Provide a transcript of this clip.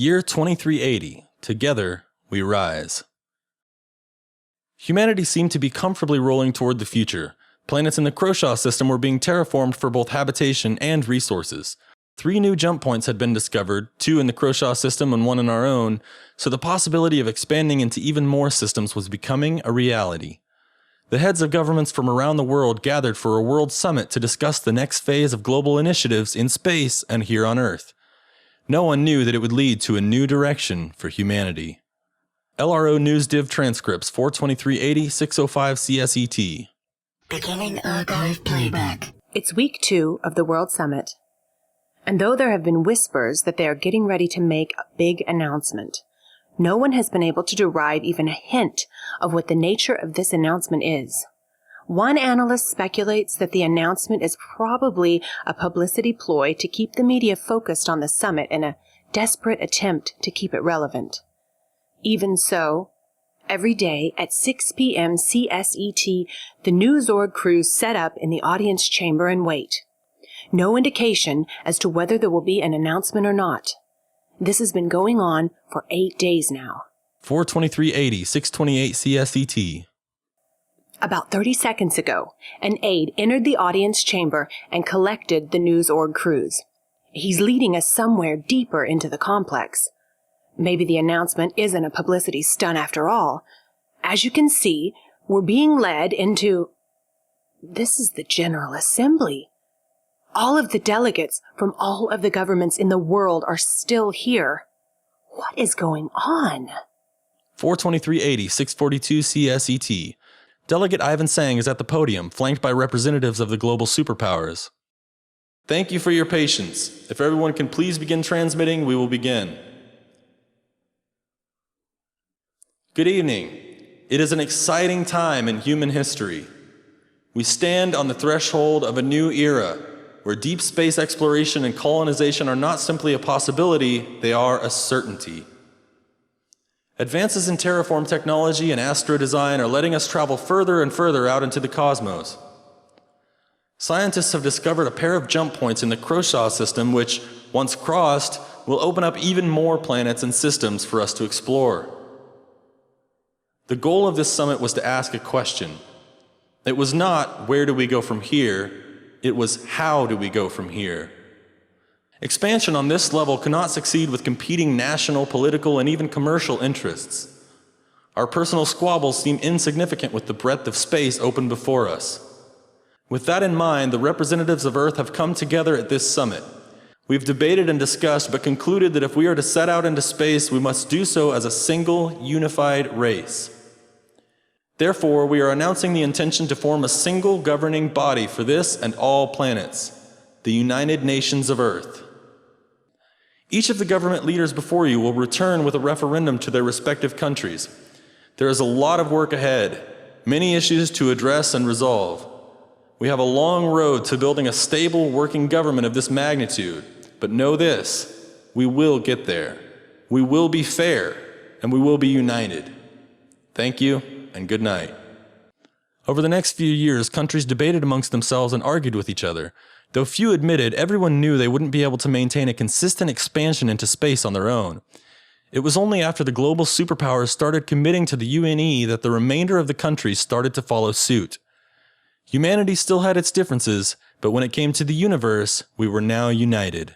Year 2380. Together, we rise. Humanity seemed to be comfortably rolling toward the future. Planets in the Croshaw system were being terraformed for both habitation and resources. 3 new jump points had been discovered, 2 in the Croshaw system and 1 in our own, so the possibility of expanding into even more systems was becoming a reality. The heads of governments from around the world gathered for a world summit to discuss the next phase of global initiatives in space and here on Earth. No one knew that it would lead to a new direction for humanity. LRO News Div Transcripts 42380 605 CSET. Beginning archive playback. It's week 2 of the World Summit. And though there have been whispers that they are getting ready to make a big announcement, no one has been able to derive even a hint of what the nature of this announcement is. One analyst speculates that the announcement is probably a publicity ploy to keep the media focused on the summit in a desperate attempt to keep it relevant. Even so, every day at 6 p.m. CSET, the news org crews set up in the audience chamber and wait. No indication as to whether there will be an announcement or not. This has been going on for 8 days now. 42380 628 CSET. About 30 seconds ago, an aide entered the audience chamber and collected the news org crews. He's leading us somewhere deeper into the complex. Maybe the announcement isn't a publicity stunt after all. As you can see, we're being led into... This is the General Assembly. All of the delegates from all of the governments in the world are still here. What is going on? 42380 642 CSET. Delegate Ivan Sang is at the podium, flanked by representatives of the global superpowers. Thank you for your patience. If everyone can please begin transmitting, we will begin. Good evening. It is an exciting time in human history. We stand on the threshold of a new era, where deep space exploration and colonization are not simply a possibility, they are a certainty. Advances in terraform technology and astro design are letting us travel further and further out into the cosmos. Scientists have discovered a pair of jump points in the Croshaw system which, once crossed, will open up even more planets and systems for us to explore. The goal of this summit was to ask a question. It was not, where do we go from here? It was, how do we go from here? Expansion on this level cannot succeed with competing national, political, and even commercial interests. Our personal squabbles seem insignificant with the breadth of space open before us. With that in mind, the representatives of Earth have come together at this summit. We've debated and discussed, but concluded that if we are to set out into space, we must do so as a single, unified race. Therefore, we are announcing the intention to form a single governing body for this and all planets, the United Nations of Earth. Each of the government leaders before you will return with a referendum to their respective countries. There is a lot of work ahead, many issues to address and resolve. We have a long road to building a stable, working government of this magnitude, but know this, we will get there. We will be fair, and we will be united. Thank you, and good night. Over the next few years, countries debated amongst themselves and argued with each other. Though few admitted, everyone knew they wouldn't be able to maintain a consistent expansion into space on their own. It was only after the global superpowers started committing to the UNE that the remainder of the countries started to follow suit. Humanity still had its differences, but when it came to the universe, we were now united.